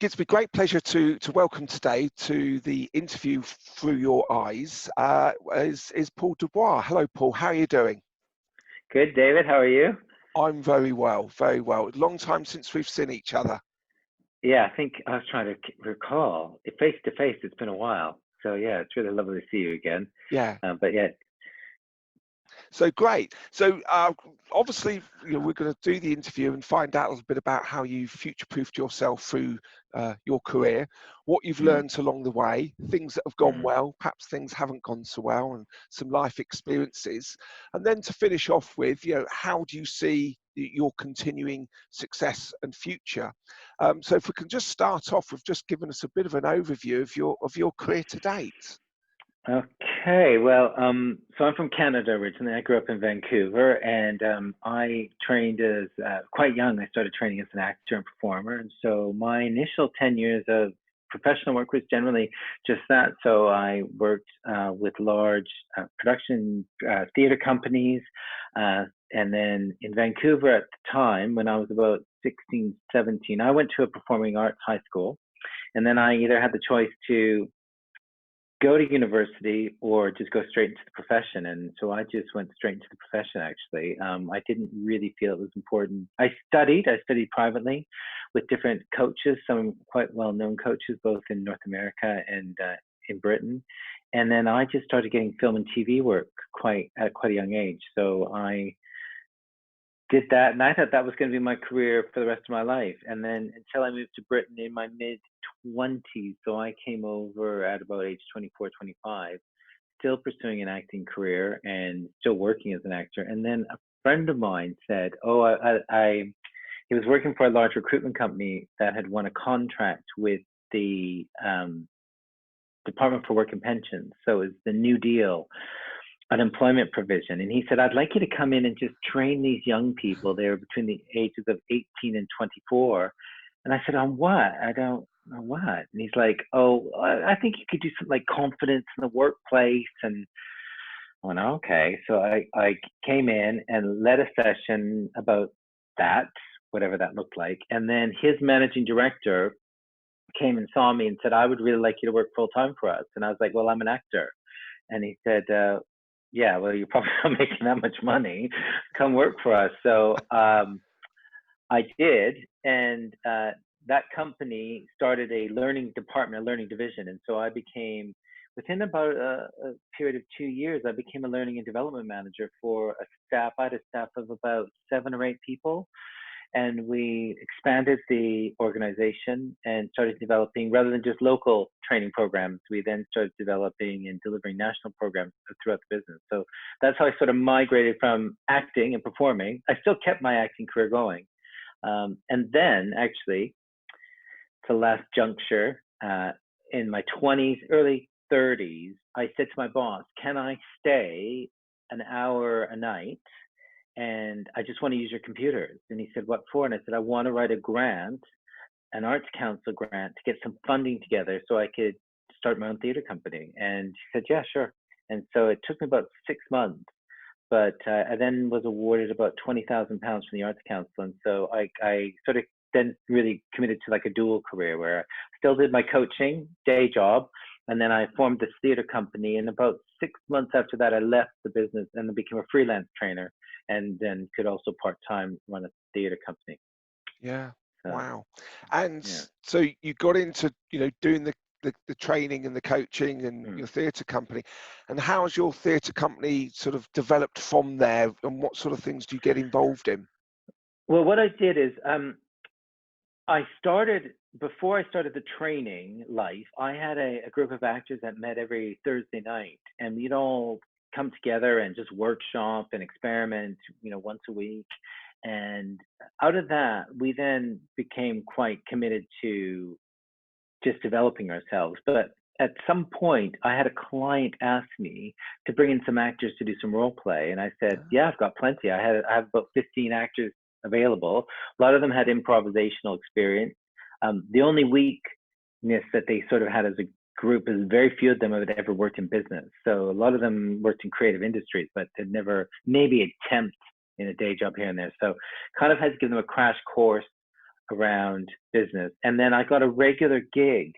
gives me great pleasure to welcome today to the interview Through Your Eyes is Paul Dubois. Hello, Paul. How are you doing? Good, David. How are you? I'm very well, very well. Long time since we've seen each other. Yeah, I think I was trying to recall. Face to face, it's been a while. So yeah, it's really lovely to see you again. Yeah. But yeah. So great. So obviously, we're going to do the interview and find out a little bit about how you future-proofed yourself through your career, what you've learned along the way, things that have gone well, perhaps things haven't gone so well, and some life experiences. And then to finish off with, how do you see your continuing success and future? So if we can just start off with just giving us a bit of an overview of your career to date. Okay, well, so I'm from Canada originally. I grew up in Vancouver, and I trained as quite young. I started training as an actor and performer, and so my initial 10 years of professional work was generally just that. So I worked with large production theater companies, and then in Vancouver at the time, when I was about 16, 17, I went to a performing arts high school, and then I either had the choice to go to university or just go straight into the profession. And so I just went straight into the profession, actually. I didn't really feel it was important. I studied privately with different coaches, some quite well-known coaches, both in North America and in Britain. And then I just started getting film and TV work at quite a young age. So I did that, and I thought that was going to be my career for the rest of my life. And then until I moved to Britain in my mid-20s, so I came over at about age 24, 25, still pursuing an acting career and still working as an actor. And then a friend of mine said, he was working for a large recruitment company that had won a contract with the Department for Work and Pensions. So it's the New Deal unemployment provision. And he said, I'd like you to come in and just train these young people. They were between the ages of 18 and 24. And I said, on what? I don't know what. And he's like, oh, I think you could do something like confidence in the workplace. And I went, okay. So I came in and led a session about that, whatever that looked like. And then his managing director came and saw me and said, I would really like you to work full time for us. And I was like, well, I'm an actor. And he said, yeah, well, you're probably not making that much money. Come work for us. So I did, and that company started a learning department, a learning division. And so I became, within about a period of 2 years, I became a learning and development manager for a staff. I had a staff of about 7 or 8 people. And we expanded the organization and started developing, rather than just local training programs, we then started developing and delivering national programs throughout the business. So that's how I sort of migrated from acting and performing. I still kept my acting career going. And then actually, to last juncture, in my 20s, early 30s, I said to my boss, can I stay an hour a night? And I just want to use your computers. And he said, what for? And I said, I want to write a grant, an arts council grant, to get some funding together so I could start my own theater company. And he said, yeah, sure. And so it took me about 6 months, but I then was awarded about £20,000 from the Arts Council. And so I sort of then really committed to like a dual career where I still did my coaching day job. And then I formed this theater company. And about 6 months after that, I left the business and became a freelance trainer, and then could also part-time run a theater company. Yeah. So, wow. And so you got into, doing the training and the coaching and your theatre company. And how's your theatre company sort of developed from there, and what sort of things do you get involved in? Well, what I did is before I started the training life, I had a group of actors that met every Thursday night, and we'd all come together and just workshop and experiment, once a week. And out of that, we then became quite committed to just developing ourselves. But at some point, I had a client ask me to bring in some actors to do some role play. And I said, yeah, I've got plenty. I have about 15 actors available. A lot of them had improvisational experience. The only weakness that they sort of had as a group is very few of them had ever worked in business. So a lot of them worked in creative industries, but had never maybe attempt in a day job here and there. So kind of had to give them a crash course around business. And then I got a regular gig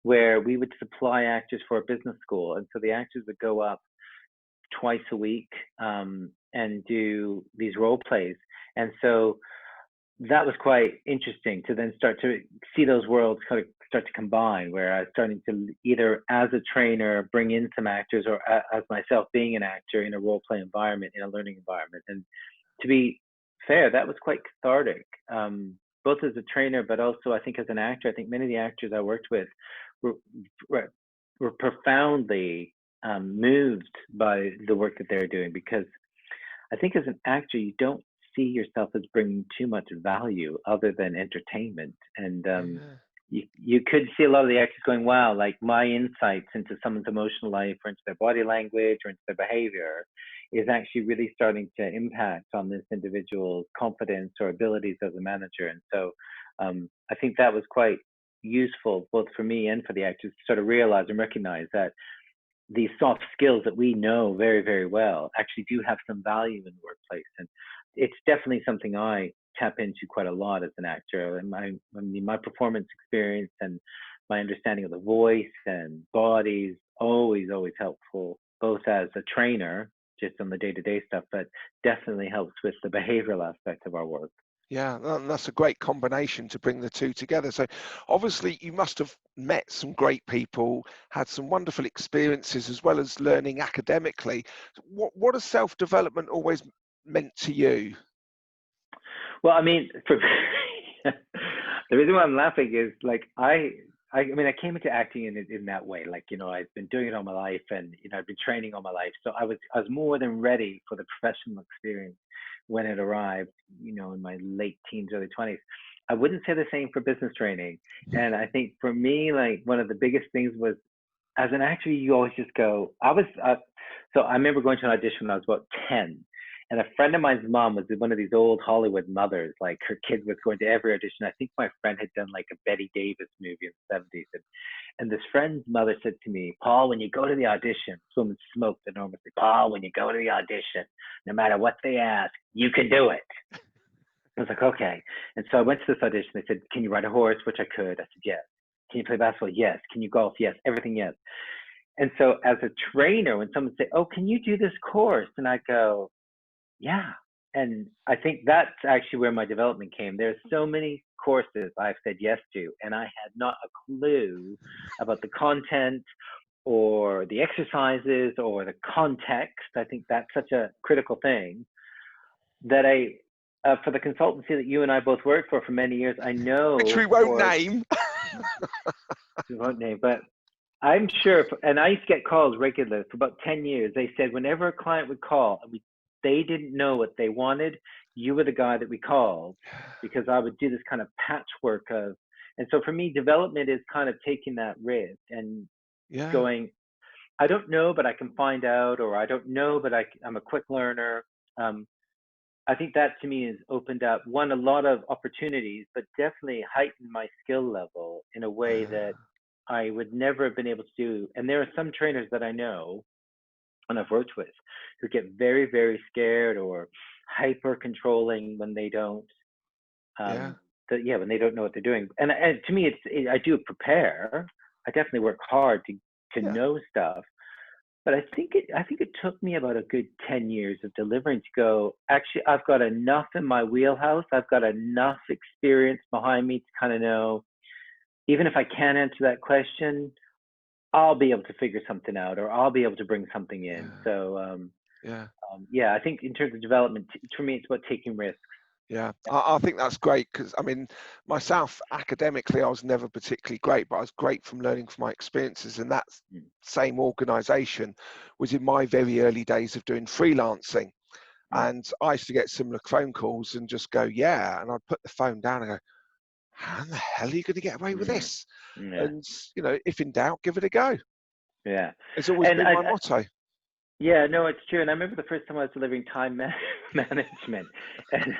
where we would supply actors for a business school. And so the actors would go up twice a week and do these role plays. And so that was quite interesting to then start to see those worlds kind of start to combine, where I was starting to either as a trainer bring in some actors, or as myself being an actor in a role play environment, in a learning environment. And to be fair, that was quite cathartic, both as a trainer, but also I think as an actor. I think many of the actors I worked with were, were profoundly moved by the work that they're doing, because I think as an actor, you don't see yourself as bringing too much value other than entertainment. And you could see a lot of the actors going, wow, like my insights into someone's emotional life, or into their body language, or into their behavior is actually really starting to impact on this individual's confidence or abilities as a manager. And so I think that was quite useful, both for me and for the actors, to sort of realize and recognize that these soft skills that we know very, very well actually do have some value in the workplace. And it's definitely something I tap into quite a lot as an actor. And my performance experience and my understanding of the voice and body is always helpful, both as a trainer, just on the day-to-day stuff, but definitely helps with the behavioral aspect of our work. Yeah, that's a great combination to bring the two together. So obviously you must have met some great people, had some wonderful experiences, as well as learning academically. What has self-development always meant to you? Well, I mean, the reason why I'm laughing is like I mean, I came into acting in that way. Like, you know, I've been doing it all my life, and you know, I've been training all my life. So I was more than ready for the professional experience when it arrived, you know, in my late teens, early 20s. I wouldn't say the same for business training. And I think for me, like one of the biggest things was, as an actor, you always just go, so I remember going to an audition when I was about 10. And a friend of mine's mom was one of these old Hollywood mothers. Like her kid was going to every audition. I think my friend had done like a Betty Davis movie in the 70s. And this friend's mother said to me, Paul, when you go to the audition, this woman smoked enormously. Paul, when you go to the audition, no matter what they ask, you can do it. I was like, okay. And so I went to this audition. They said, can you ride a horse? Which I could. I said, yes. Can you play basketball? Yes. Can you golf? Yes. Everything, yes. And so as a trainer, when someone say, oh, can you do this course? And I go, yeah. And I think that's actually where my development came. There's so many courses I've said yes to, and I had not a clue about the content or the exercises or the context. I think that's such a critical thing that for the consultancy that you and I both worked for many years, I know. Which we won't name. We won't name, but I'm sure, and I used to get calls regularly for about 10 years. They said whenever a client would call, they didn't know what they wanted, you were the guy that we called, because I would do this kind of patchwork of, and so for me, development is kind of taking that risk and going, I don't know, but I can find out, or I don't know, but I'm a quick learner. I think that to me has opened up, a lot of opportunities, but definitely heightened my skill level in a way that I would never have been able to do. And there are some trainers that I know and I've worked with who get very, very scared or hyper controlling when they don't, when they don't know what they're doing. And to me, I do prepare. I definitely work hard to know stuff. But I think it took me about a good 10 years of delivering to go, actually, I've got enough in my wheelhouse. I've got enough experience behind me to kind of know, even if I can't answer that question, I'll be able to figure something out, or I'll be able to bring something in. So, I think in terms of development, for me, it's about taking risks. Yeah, I think that's great, because I mean, myself academically, I was never particularly great, but I was great from learning from my experiences. And that same organization was in my very early days of doing freelancing. And I used to get similar phone calls and just go, yeah. And I'd put the phone down and go, how in the hell are you going to get away with this? And, you know, if in doubt, give it a go. Yeah. It's always been my motto. Yeah, no, it's true. And I remember the first time I was delivering time management, and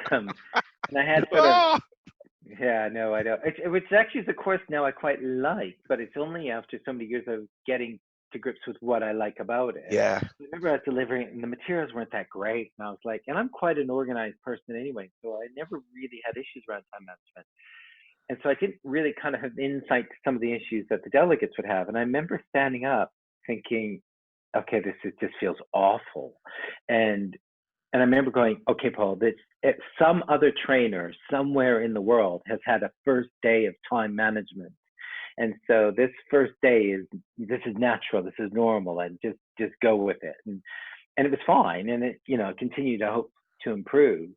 I had sort of, I know. Which actually is a course now I quite like, but it's only after so many years of getting to grips with what I like about it. Yeah. I remember I was delivering, and the materials weren't that great, and I was like, and I'm quite an organized person anyway, so I never really had issues around time management. and so I didn't really kind of have insight to some of the issues that the delegates would have. And I remember standing up thinking, okay, just feels awful. And I remember going, okay, Paul, some other trainer somewhere in the world has had a first day of time management. And so this first day this is natural, this is normal, and just go with it. And it was fine. And it, continued to hope to improve.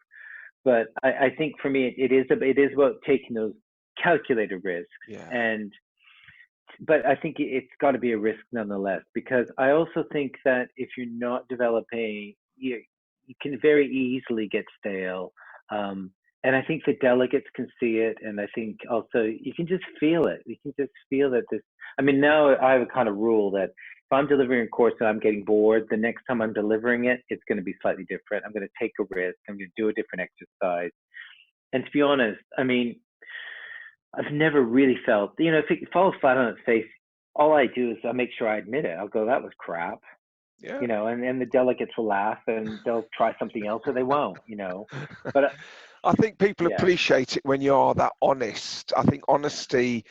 But I think for me, it is about taking those calculated risks. Yeah. But I think it's got to be a risk nonetheless, because I also think that if you're not developing, you can very easily get stale. And I think the delegates can see it. And I think also you can just feel it. You can just feel that now I have a kind of rule that if I'm delivering a course and I'm getting bored, the next time I'm delivering it, it's going to be slightly different. I'm going to take a risk. I'm going to do a different exercise. And to be honest, I've never really felt, if it falls flat on its face, all I do is I make sure I admit it. I'll go, that was crap. Yeah. And the delegates will laugh and they'll try something else or they won't, But I think people yeah. appreciate it when you are that honest. I think honesty,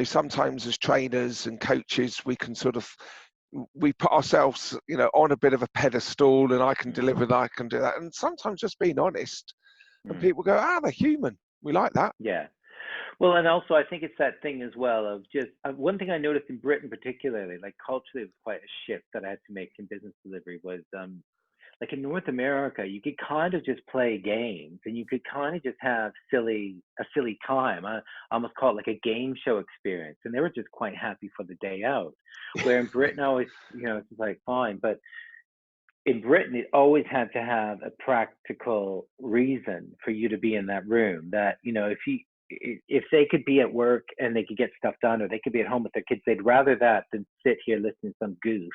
sometimes as trainers and coaches, we can we put ourselves, on a bit of a pedestal, and I can deliver that, I can do that. And sometimes just being honest, and people go, they're human. We like that. Yeah. Well, and also I think it's that thing as well of just one thing I noticed in Britain particularly, like culturally, it was quite a shift that I had to make in business delivery was like in North America, you could kind of just play games and you could kind of just have a silly time. I almost call it like a game show experience, and they were just quite happy for the day out. Where in Britain, always, it's like fine, but in Britain, it always had to have a practical reason for you to be in that room. That if they could be at work and they could get stuff done, or they could be at home with their kids, they'd rather that than sit here listening to some goof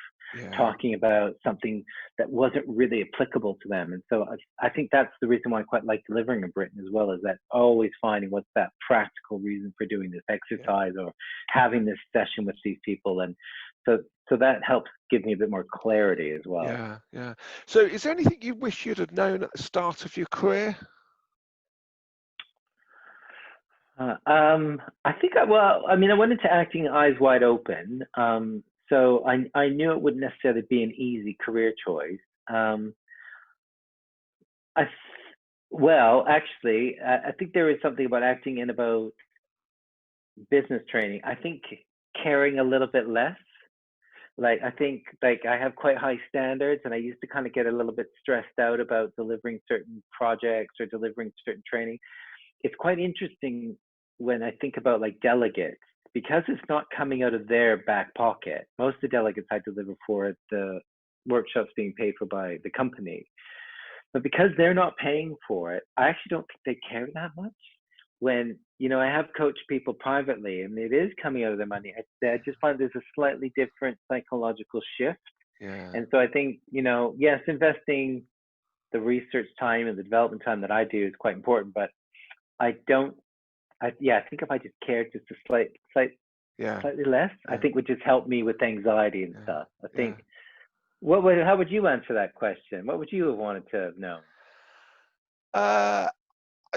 talking about something that wasn't really applicable to them. And so I think that's the reason why I quite like delivering in Britain as well, is that always finding what's that practical reason for doing this exercise or having this session with these people. And so that helps give me a bit more clarity as well. Yeah. So is there anything you wish you'd have known at the start of your career? I think I went into acting eyes wide open. So I knew it wouldn't necessarily be an easy career choice. Actually, I think there is something about acting and about business training. I think caring a little bit less. Like, I think I have quite high standards, and I used to kind of get a little bit stressed out about delivering certain projects or delivering certain training. It's quite interesting when I think about like delegates, because it's not coming out of their back pocket. Most of the delegates I deliver for the workshops being paid for by the company. But because they're not paying for it, I actually don't think they care that much. When, I have coached people privately and it is coming out of their money, I just find there's a slightly different psychological shift. Yeah. And so I think, yes, investing the research time and the development time that I do is quite important, but I think if I just cared just a slightly less, I think would just help me with anxiety and stuff. I think, how would you answer that question? What would you have wanted to have known?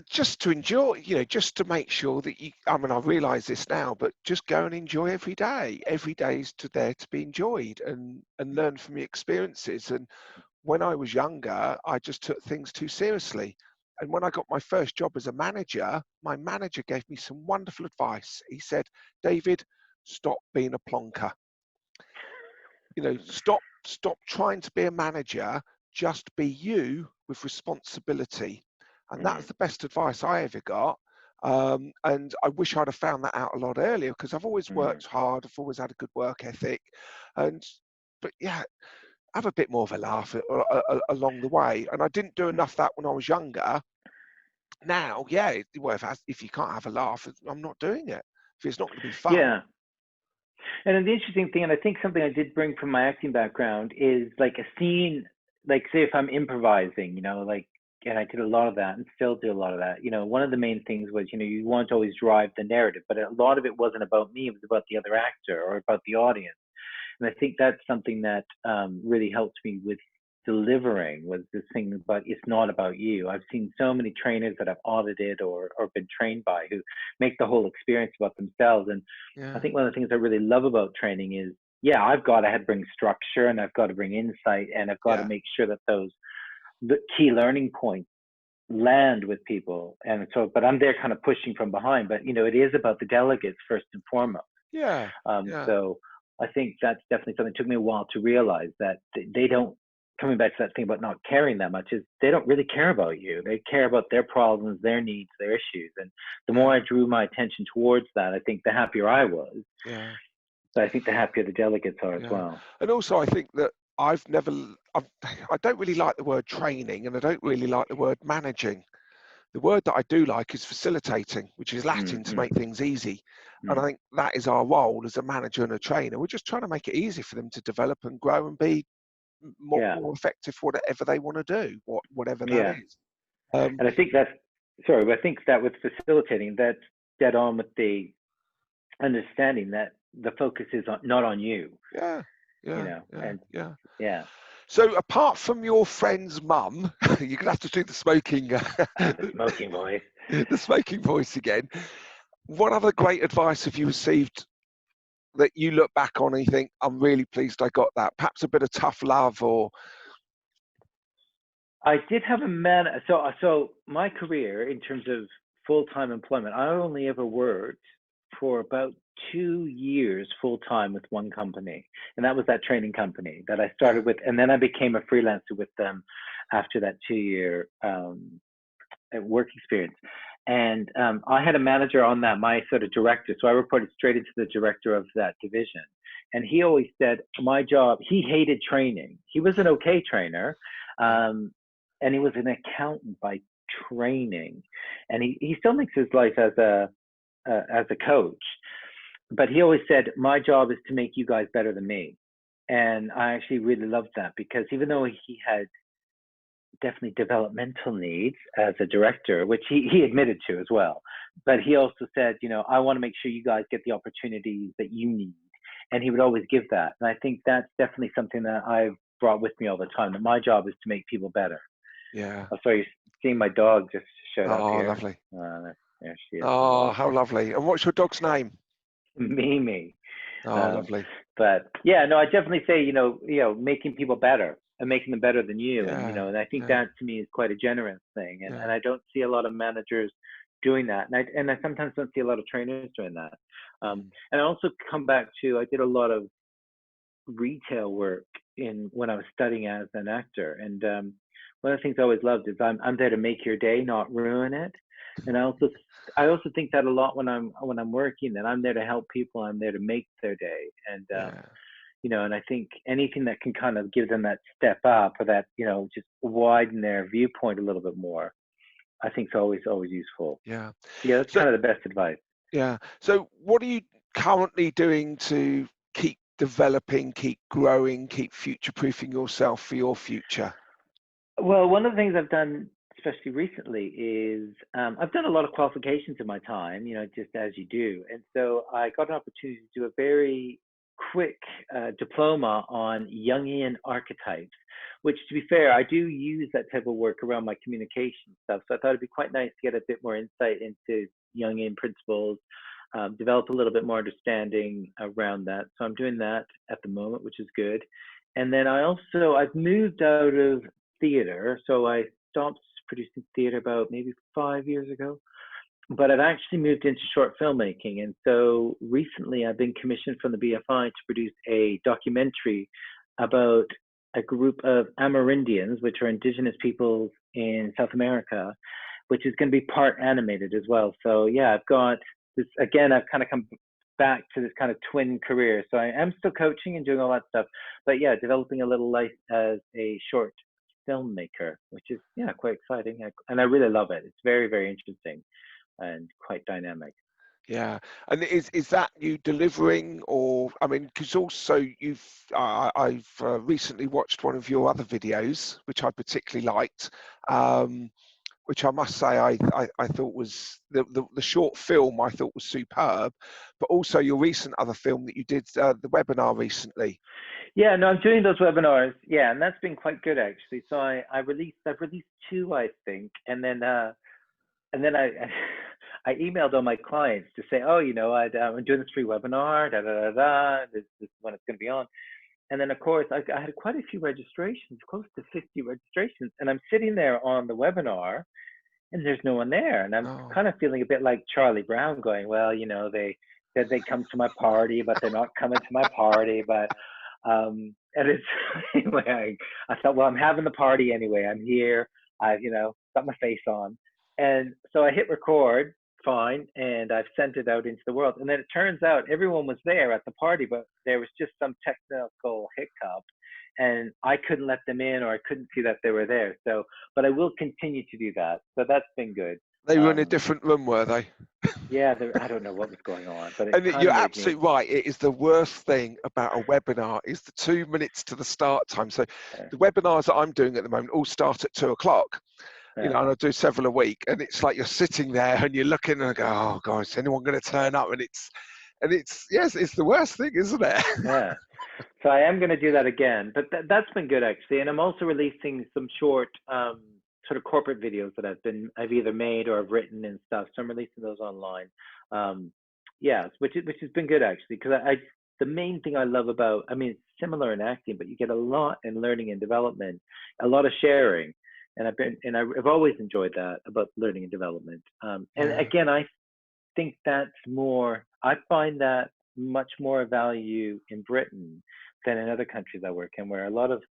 Just to enjoy, just to make sure that I realize this now, but just go and enjoy every day. Every day is there to be enjoyed and learn from your experiences. And when I was younger, I just took things too seriously. And when I got my first job as a manager, my manager gave me some wonderful advice. He said, David, stop being a plonker. Stop trying to be a manager, just be you with responsibility. And that's the best advice I ever got. And I wish I'd have found that out a lot earlier, because I've always worked hard. I've always had a good work ethic. But have a bit more of a laugh along the way. And I didn't do enough of that when I was younger. Now, if you can't have a laugh, I'm not doing it. If it's not going to be fun. Yeah. And the interesting thing, and I think something I did bring from my acting background, is like a scene, like say if I'm improvising, and I did a lot of that and still do a lot of that. One of the main things was, you want to always drive the narrative, but a lot of it wasn't about me. It was about the other actor or about the audience. And I think that's something that really helped me with delivering was this thing about it's not about you. I've seen so many trainers that I've audited or been trained by who make the whole experience about themselves. And I Yeah. think one of the things I really love about training is, yeah, I've got to bring structure and I've got to bring insight and I've got to Yeah. make sure that the key learning points land with people. And so, but I'm there kind of pushing from behind. But it is about the delegates first and foremost. Yeah. Yeah. So I think that's definitely something that took me a while to realize that they don't, coming back to that thing about not caring that much, is they don't really care about you. They care about their problems, their needs, their issues. And the more I drew my attention towards that, I think the happier I was. Yeah. But I think the happier the delegates are as Yeah. well. And also, I think that I don't really like the word training, and I don't really like the word managing. The word that I do like is facilitating, which is Latin to Mm-hmm. make things easy. And I think that is our role as a manager and a trainer. We're just trying to make it easy for them to develop and grow and be more effective for whatever they want to do, whatever that is. And I think I think that with facilitating, that's dead on with the understanding that the focus is not on you. Yeah. So apart from your friend's mum, you're gonna have to do the smoking, the smoking voice, the smoking voice again. What other great advice have you received that you look back on and you think, I'm really pleased I got that? Perhaps a bit of tough love, or I did have a man. So my career in terms of full-time employment, I only ever worked for about 2 years full-time with one company, and that was that training company that I started with, and then I became a freelancer with them after that 2-year work experience. And I had a manager on that, my sort of director. So I reported straight into the director of that division. And he always said, my job, he hated training. He was an okay trainer. And he was an accountant by training. And he still makes his life as a coach. But he always said, my job is to make you guys better than me. And I actually really loved that, because even though he had definitely developmental needs as a director, which he admitted to as well, but he also said, I want to make sure you guys get the opportunities that you need. And he would always give that. And I think that's definitely something that I've brought with me all the time, that my job is to make people better. Yeah. Oh, sorry, seeing my dog just showed up here. Oh, lovely. There she is. Oh, how lovely. And what's your dog's name? Mimi. Oh, lovely. But yeah, no, I definitely say, making people better and making them better than you. And, and I think that to me is quite a generous thing. And I don't see a lot of managers doing that. And I sometimes don't see a lot of trainers doing that. And I also come back to, I did a lot of retail work when I was studying as an actor. And one of the things I always loved is I'm there to make your day, not ruin it. And I also think that a lot when I'm working, that I'm there to help people. I'm there to make their day. And and I think anything that can kind of give them that step up, or that just widen their viewpoint a little bit more, I think is always useful. Yeah. That's kind of the best advice. Yeah. So what are you currently doing to keep developing, keep growing, keep future-proofing yourself for your future? Well, one of the things I've done, especially recently, is I've done a lot of qualifications in my time, just as you do. And so I got an opportunity to do a very quick diploma on Jungian archetypes, which, to be fair, I do use that type of work around my communication stuff. So I thought it'd be quite nice to get a bit more insight into Jungian principles, develop a little bit more understanding around that. So I'm doing that at the moment, which is good. And then I've moved out of theater. So I stopped producing theater about maybe 5 years ago, but I've actually moved into short filmmaking. And so recently I've been commissioned from the BFI to produce a documentary about a group of Amerindians, which are indigenous peoples in South America, which is going to be part animated as well. So yeah, I've got this, again, I've kind of come back to this kind of twin career. So I am still coaching and doing all that stuff, but yeah, developing a little life as a short filmmaker, which is quite exciting, and I really love it. It's very, very interesting and quite dynamic. Yeah, and is that you delivering, or I mean, because also I've recently watched one of your other videos, which I particularly liked, which I must say I thought was the short film I thought was superb, but also your recent other film that you did, the webinar recently. Yeah, no, I'm doing those webinars. Yeah, and that's been quite good actually. So I've released two, I think, and then I I emailed all my clients to say, oh, I'm doing this free webinar, da da da da. This is when it's going to be on. And then of course I had quite a few registrations, close to 50 registrations, and I'm sitting there on the webinar, and there's no one there, and I'm Oh, kind of feeling a bit like Charlie Brown, going, well, they said they'd come to my party, but they're not coming to my party, but and it's anyway, I thought, well, I'm having the party anyway. I'm here. I've, got my face on. And so I hit record, fine, and I've sent it out into the world. And then it turns out everyone was there at the party, but there was just some technical hiccup, and I couldn't let them in, or I couldn't see that they were there. So, but I will continue to do that. So that's been good. they were in a different room, were they? Yeah, I don't know what was going on, but it And kind you're of made me. absolutely right. It is the worst thing about a webinar is the 2 minutes to the start time. So the webinars that I'm doing at the moment all start at 2 o'clock. And I do several a week, and it's like you're sitting there and you're looking and go, oh God, is anyone going to turn up? And it's yes, it's the worst thing, isn't it? Yeah. So I am going to do that again, but that's been good actually. And I'm also releasing some short sort of corporate videos that I've either made or I've written and stuff. So I'm releasing those online. Yeah, which has been good actually, because the main thing I love about, I mean, it's similar in acting, but you get a lot in learning and development, a lot of sharing. And I've always enjoyed that about learning and development. And again, I think that's more, I find that much more value in Britain than in other countries I work in, where a lot of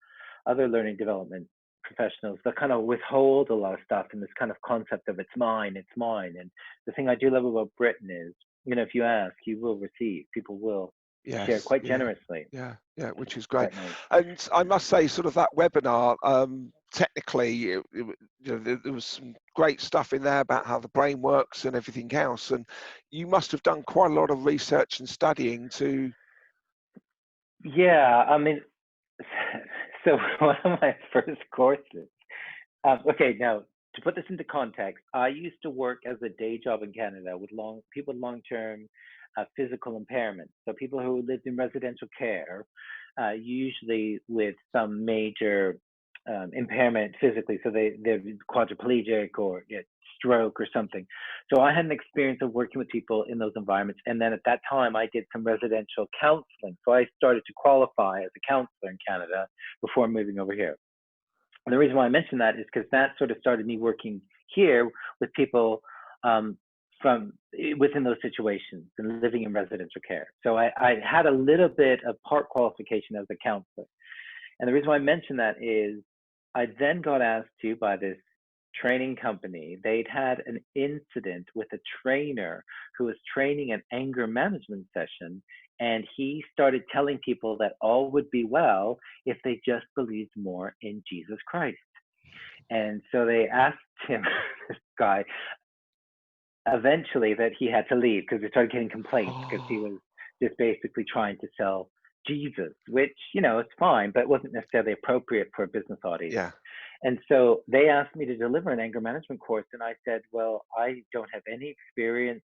other learning development professionals, they kind of withhold a lot of stuff in this kind of concept of it's mine. And the thing I do love about Britain is, if you ask, you will receive. People will share quite generously. Yeah, which is great. Nice. And I must say, sort of that webinar, technically, there was some great stuff in there about how the brain works and everything else. And you must have done quite a lot of research and studying to. Yeah, I mean, so one of my first courses. Okay, now to put this into context, I used to work as a day job in Canada with people with long-term physical impairment. So people who lived in residential care, usually with some major impairment physically. So they're quadriplegic or stroke or something. So I had an experience of working with people in those environments. And then at that time, I did some residential counseling. So I started to qualify as a counselor in Canada before moving over here. And the reason why I mention that is because that sort of started me working here with people from within those situations and living in residential care. So I had a little bit of part qualification as a counselor. And the reason why I mention that is I then got asked to by this training company. They'd had an incident with a trainer who was training an anger management session, and he started telling people that all would be well if they just believed more in Jesus Christ. And so they asked him, this guy, eventually that he had to leave because they started getting complaints because he was just basically trying to sell Jesus, which, it's fine, but wasn't necessarily appropriate for a business audience. Yeah. And so they asked me to deliver an anger management course. And I said, well, I don't have any experience,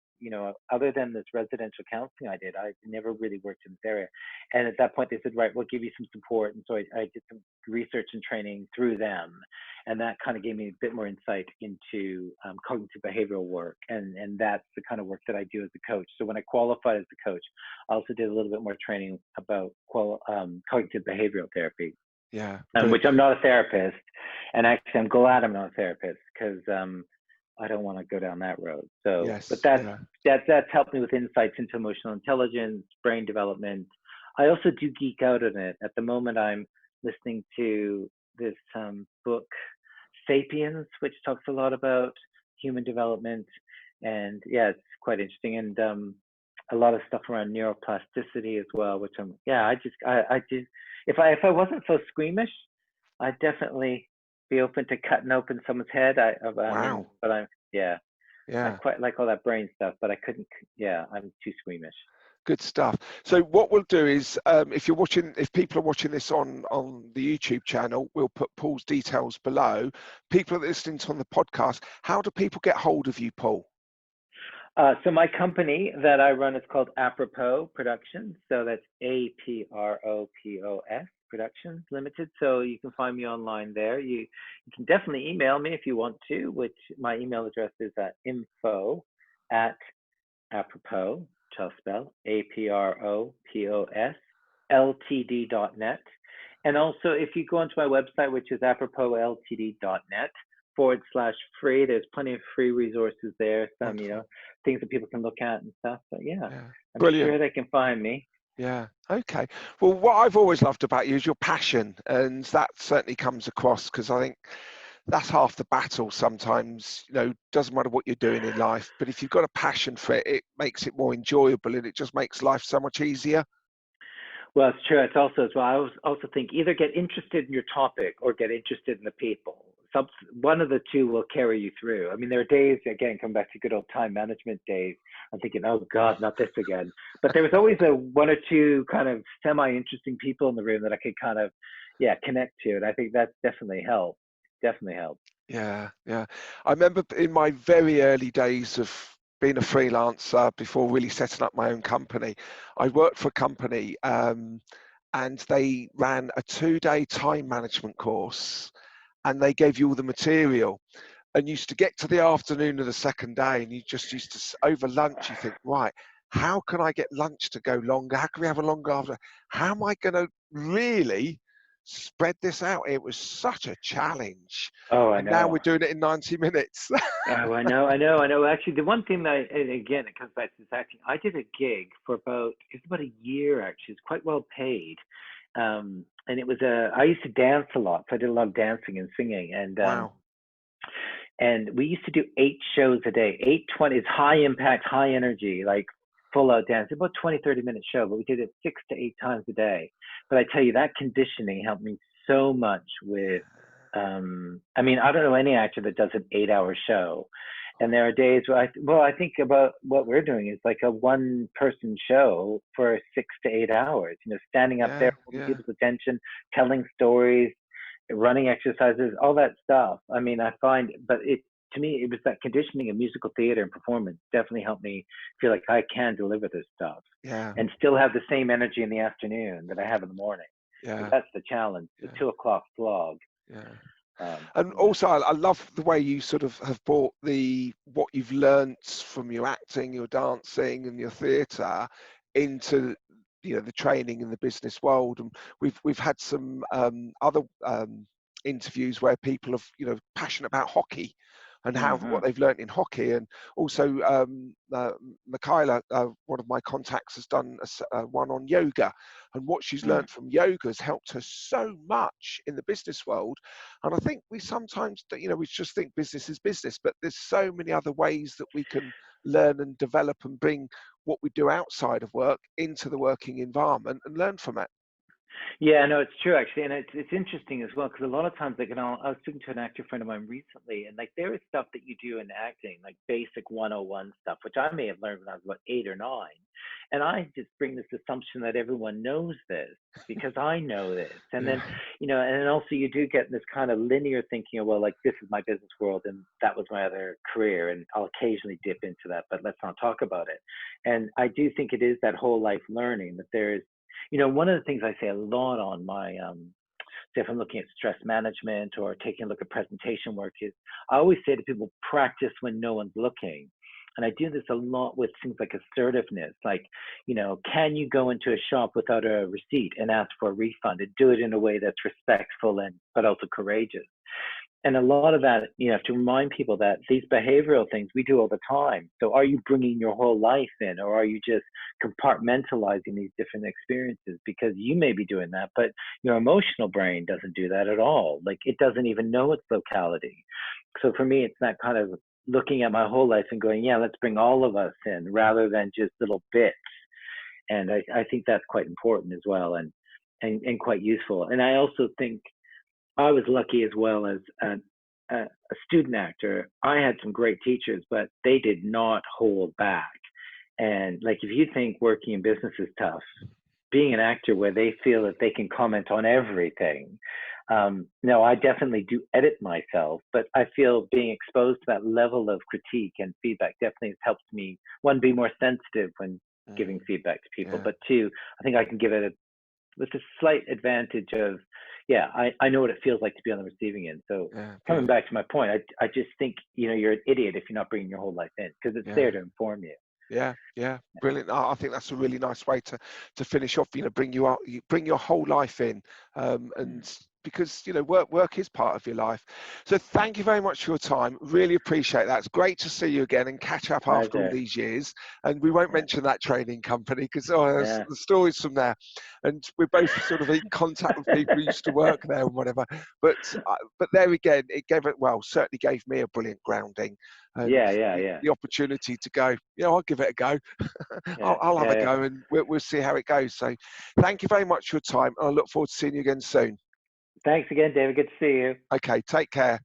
other than this residential counseling I did. I never really worked in this area. And at that point, they said, right, we'll give you some support. And so I did some research and training through them. And that kind of gave me a bit more insight into cognitive behavioral work. And that's the kind of work that I do as a coach. So when I qualified as a coach, I also did a little bit more training about cognitive behavioral therapy. Yeah. Which I'm not a therapist. And actually, I'm glad I'm not a therapist because I don't want to go down that road. So, yes, but that's helped me with insights into emotional intelligence, brain development. I also do geek out on it. At the moment, I'm listening to this book, Sapiens, which talks a lot about human development. And yeah, it's quite interesting. And a lot of stuff around neuroplasticity as well, which I do. If I wasn't so squeamish, I'd definitely be open to cutting open someone's head. Wow. I quite like all that brain stuff, but I couldn't. Yeah, I'm too squeamish. Good stuff. So what we'll do is, if people are watching this on the YouTube channel, we'll put Paul's details below. People that are listening to on the podcast, how do people get hold of you, Paul? So my company that I run is called Apropos Productions. So that's Apropos Productions Limited. So you can find me online there. You can definitely email me if you want to, which my email address is info at apropos, I'll spell APROPOS LTD.net. And also, if you go onto my website, which is aproposltd.net/free, there's plenty of free resources there, some, Wonderful. things that people can look at and stuff. But yeah, Yeah. I'm Brilliant. sure they can find me. Yeah. Okay. Well, what I've always loved about you is your passion, and that certainly comes across, because I think that's half the battle sometimes. Doesn't matter what you're doing in life, but if you've got a passion for it, it makes it more enjoyable, and it just makes life so much easier. Well, it's true. It's also as well. I also think either get interested in your topic or get interested in the people. One of the two will carry you through. I mean, there are days, again, come back to good old time management days. I'm thinking, oh God, not this again. But there was always one or two kind of semi-interesting people in the room that I could kind of, yeah, connect to. And I think that's definitely helped. Definitely helped. Yeah, yeah. I remember in my very early days of being a freelancer, before really setting up my own company, I worked for a company, and they ran a 2-day time management course, and they gave you all the material. And used to get to the afternoon of the second day, and you just used to, over lunch, you think, right, how can I get lunch to go longer? How can we have a longer after? How am I going to really spread this out? It was such a challenge. Oh, I And now know. we're doing it in 90 minutes. Oh, I know. Actually, the one thing that, and again, it comes back to this acting. I did a gig for it's about a year, actually. It's quite well paid. And it was I used to dance a lot. So I did a lot of dancing and singing. Wow. And we used to do 8 shows a day. 820 is high impact, high energy, like full out dance, about 20, 30-minute show, but we did it 6 to 8 times a day. But I tell you, that conditioning helped me so much with, I mean, I don't know any actor that does an 8-hour show. And there are days where I think about what we're doing is like a 1-person show for 6 to 8 hours, standing up there, Yeah, holding yeah, people's attention, telling stories, running exercises, all that stuff. I mean, I find, but to me, it was that conditioning of musical theater and performance definitely helped me feel like I can deliver this stuff yeah, and still have the same energy in the afternoon that I have in the morning. Because yeah, that's the challenge, the yeah, 2 o'clock slog. yeah. And Yeah. also, I love the way you sort of have brought what you've learnt from your acting, your dancing, and your theatre into the training in the business world. And we've had some other interviews where people have passionate about hockey and what Hmm. they've learnt in hockey. And also, Michaela, one of my contacts, has done one on yoga, and what she's learnt from yoga has helped her so much in the business world. And I think we sometimes, we just think business is business, but there's so many other ways that we can learn and develop and bring what we do outside of work into the working environment and learn from it. Yeah, no, it's true actually, and it's interesting as well because a lot of times, like, I was speaking to an actor friend of mine recently, and like there is stuff that you do in acting, like basic 101 stuff, which I may have learned when I was about 8 or 9, and I just bring this assumption that everyone knows this because I know this, and Yeah, then and then also you do get this kind of linear thinking of, well, like this is my business world and that was my other career, and I'll occasionally dip into that, but let's not talk about it. And I do think it is that whole life learning that there's one of the things I say a lot on my, say if I'm looking at stress management or taking a look at presentation work, is I always say to people, practice when no one's looking. And I do this a lot with things like assertiveness, like, can you go into a shop without a receipt and ask for a refund and do it in a way that's respectful but also courageous? And a lot of that, you have to remind people that these behavioral things we do all the time. So are you bringing your whole life in, or are you just compartmentalizing these different experiences? Because you may be doing that, but your emotional brain doesn't do that at all. Like it doesn't even know its locality. So for me, it's that kind of looking at my whole life and going, yeah, let's bring all of us in rather than just little bits. And I think that's quite important as well, and quite useful. And I also think I was lucky as well as a student actor. I had some great teachers, but they did not hold back. And like, if you think working in business is tough, being an actor where they feel that they can comment on everything, No, I definitely do edit myself, but I feel being exposed to that level of critique and feedback definitely has helped me, one, be more sensitive when giving feedback to people, Yeah. but two, I think I can give it with a slight advantage of, yeah, I know what it feels like to be on the receiving end. So Yeah. coming Brilliant. back to my point, I just think, you're an idiot if you're not bringing your whole life in, because it's there Yeah. to inform you. Yeah, yeah, brilliant. I think that's a really nice way to finish off. Bring you bring your whole life in, Mm. and because work is part of your life. So thank you very much for your time. Really appreciate that. It's great to see you again and catch up after all Pleasure. these years. And we won't Yeah. mention that training company because Yeah. the stories from there. And we're both sort of in contact with people who used to work there and whatever. But there again, it certainly gave me a brilliant grounding and Yeah. Yeah. Yeah. the opportunity to go, I'll give it a go. Yeah. I'll have Yeah. a Yeah. go and we'll see how it goes. So thank you very much for your time. And I look forward to seeing you again soon. Thanks again, David. Good to see you. Okay, take care.